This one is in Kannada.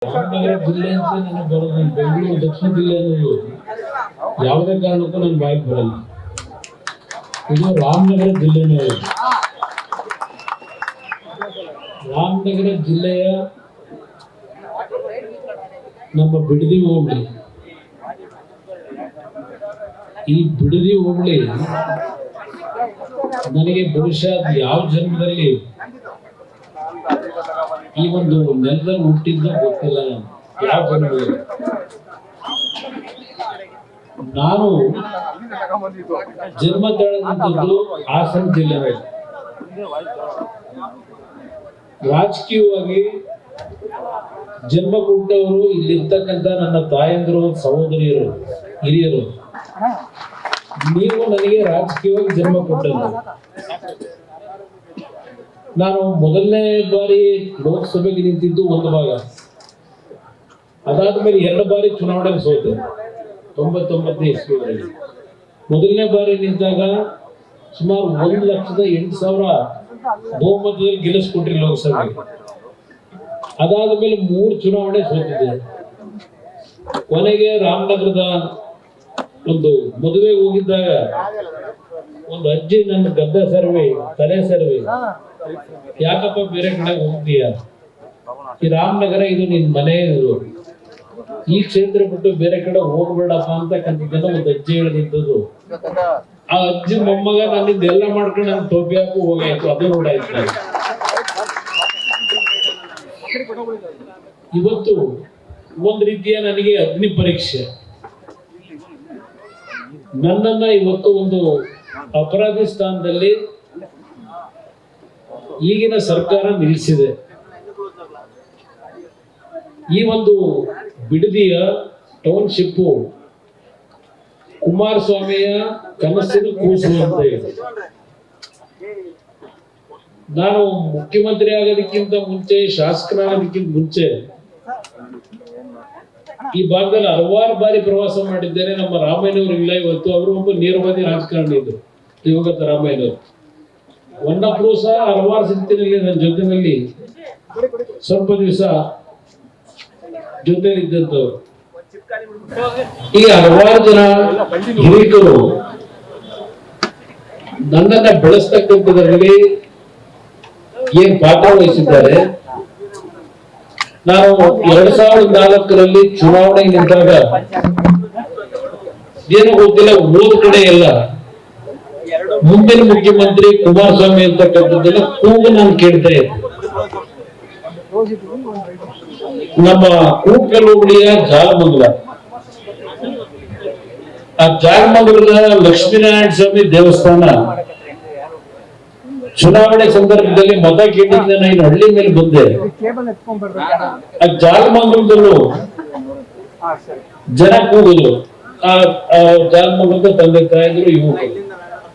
ರಾಮನಗರ ಜಿಲ್ಲೆ ಅಂತ ನನಗೆ ಬರೋದು ಬೆಂಗಳೂರು ದಕ್ಷಿಣ ಜಿಲ್ಲೆ ಅನ್ನೋದು ಯಾವುದೇ ಕಾರಣಕ್ಕೂ ನನ್ನ ಬಾಯಿಗೆ ಬರಲ್ಲ. ಇದು ರಾಮನಗರ ಜಿಲ್ಲೆನೇ. ರಾಮನಗರ ಜಿಲ್ಲೆಯ ನಮ್ಮ ಬಿಡದಿ ಹೋಬಳಿ, ಈ ಬಿಡದಿ ಹೋಬಳಿ ನನಗೆ ಬಹುಶಃ ಯಾವ ಜನ್ಮದಲ್ಲಿ ಈ ಒಂದು ನೆಲದಲ್ಲಿ ಹುಟ್ಟಿದ್ದ ಗೊತ್ತಿಲ್ಲ. ಯಾವ ಜನ್ಮದಲ್ಲಿ ನಾನು ಜನ್ಮ ತಾಳದಂಥದ್ದು ಹಾಸನ ಜಿಲ್ಲೆ. ರಾಜಕೀಯವಾಗಿ ಜನ್ಮ ಕೊಟ್ಟವರು ಇಲ್ಲಿರ್ತಕ್ಕಂಥ ನನ್ನ ತಾಯಂದಿರು, ಸಹೋದರಿಯರು, ಹಿರಿಯರು. ನೀವು ನನಗೆ ರಾಜಕೀಯವಾಗಿ ಜನ್ಮ ಕೊಟ್ಟದ್ದು. ನಾನು ಮೊದಲನೇ ಬಾರಿ ಲೋಕಸಭೆಗೆ ನಿಂತಿದ್ದು ಒಂದು ಭಾಗ, ಅದಾದ ಮೇಲೆ 2 ಬಾರಿ ಚುನಾವಣೆ ಸೋತೆ 99 ಇಸ್ವಿಯಲ್ಲಿ. ಮೊದಲನೇ ಬಾರಿ ನಿಂತಾಗ ಸುಮಾರು 1,08,000 ಬಹುಮತದಲ್ಲಿ ಗೆಲ್ಲಿಸ್ಕೊಟ್ರಿ ಲೋಕಸಭೆಗೆ. ಅದಾದ ಮೇಲೆ 3 ಚುನಾವಣೆ ಸೋತಿದ್ದೆ. ಕೊನೆಗೆ ರಾಮನಗರದ ಒಂದು ಮದುವೆ ಹೋಗಿದ್ದಾಗ ಒಂದು ಅಜ್ಜಿ ನನ್ನ ಗದ್ದೆ ಸರ್ವೆ, ತಲೆ ಸರ್ವೆ, ಯಾಕಪ್ಪ ಬೇರೆ ಕಡೆ ಹೋಗ್ತೀಯ, ಈ ರಾಮನಗರ ಇದು ನಿನ್ ಮನೆ, ಇದು ಈ ಕ್ಷೇತ್ರ ಬಿಟ್ಟು ಬೇರೆ ಕಡೆ ಹೋಗ್ಬೇಡಪ್ಪ ಅಂತಕ್ಕಂಥದ್ದನ್ನ ಒಂದು ಅಜ್ಜಿ ಹೇಳಿದ್ದು. ಆ ಅಜ್ಜಿ ಮೊಮ್ಮಗ ನನ್ನಿಂದ ಎಲ್ಲ ಮಾಡ್ಕೊಂಡು ನನ್ ಟೋಪಿ ಹಾಕು ಹೋಗಾಯ್ತು. ಅದು ನೋಡಾಯ್ತು. ಇವತ್ತು ಒಂದ್ ರೀತಿಯ ನನಗೆ ಅಗ್ನಿ ಪರೀಕ್ಷೆ. ನನ್ನನ್ನ ಇವತ್ತು ಒಂದು ಅಪರಾಧಿ ಸ್ಥಾನದಲ್ಲಿ ಈಗಿನ ಸರ್ಕಾರ ನಿಲ್ಲಿಸಿದೆ. ಈ ಒಂದು ಬಿಡದಿಯ ಟೌನ್ಶಿಪ್ ಕುಮಾರಸ್ವಾಮಿಯ ಕನಸಿನ ಕೂಸು ಅಂತ ಇದೆ. ನಾನು ಮುಖ್ಯಮಂತ್ರಿ ಆಗೋದಕ್ಕಿಂತ ಮುಂಚೆ, ಶಾಸಕನಾಗೋದಕ್ಕಿಂತ ಮುಂಚೆ ಈ ಭಾಗದಲ್ಲಿ ಹಲವಾರು ಬಾರಿ ಪ್ರವಾಸ ಮಾಡಿದ್ದೇನೆ. ನಮ್ಮ ರಾಮಯ್ಯನವರು ಇಲ್ಲ ಇವತ್ತು, ಅವರು ಒಬ್ಬ ನೇರವಾದಿ ರಾಜಕಾರಣಿ ಇದ್ರು, ದಿವಂಗತ ರಾಮಯ್ಯನವರು. ಒನ್ನಪ್ಪರು ಸಹ ಹಲವಾರು ಸ್ಥಿತಿನಲ್ಲಿ ನನ್ನ ಜೊತೆಯಲ್ಲಿ ಸ್ವಲ್ಪ ದಿವಸ ಜೊತೆಲಿದ್ದಂಥವ್ರು. ಈ ಹಲವಾರು ಜನ ಹಿರಿಯರು ನನ್ನನ್ನ ಬೆಳೆಸ್ತಕ್ಕಂಥದ್ರಲ್ಲಿ ಏನ್ ಪಾತ್ರ ವಹಿಸಿದ್ದಾರೆ. ನಾನು 2004ರಲ್ಲಿ ಚುನಾವಣೆ ನಿಂತಾಗ ಏನೋ ಗೊತ್ತಿಲ್ಲ, ಹೋದ ಕಡೆ ಎಲ್ಲ ಮುಂದಿನ ಮುಖ್ಯಮಂತ್ರಿ ಕುಮಾರಸ್ವಾಮಿ ಅಂತಕ್ಕಂಥದ್ದೆಲ್ಲ ಕೂಗು ನಾನು ಕೇಳ್ತಾ ಇದ್ದೆ. ನಮ್ಮ ಕೂಕಲ್ ಹೋಬಳಿಯ ಜಾಲಮಂಗಲ, ಆ ಜಾಲಮಂಗಲದ ಲಕ್ಷ್ಮೀನಾರಾಯಣ ಸ್ವಾಮಿ ದೇವಸ್ಥಾನ ಚುನಾವಣೆ ಸಂದರ್ಭದಲ್ಲಿ ಮತ ಕೇಳಿದ್ದ ನಾನು ಹಳ್ಳಿ ಮೇಲೆ ಬಂದೆ. ಆ ಜಾಲಮಂಗಲದಲ್ಲೂ ಜನ ಕೂಗುದು. ಆ ಜಾಲಮಂಗಲದ ತಂದೆ ತಾಯಿದ್ರು ಯುವಕರು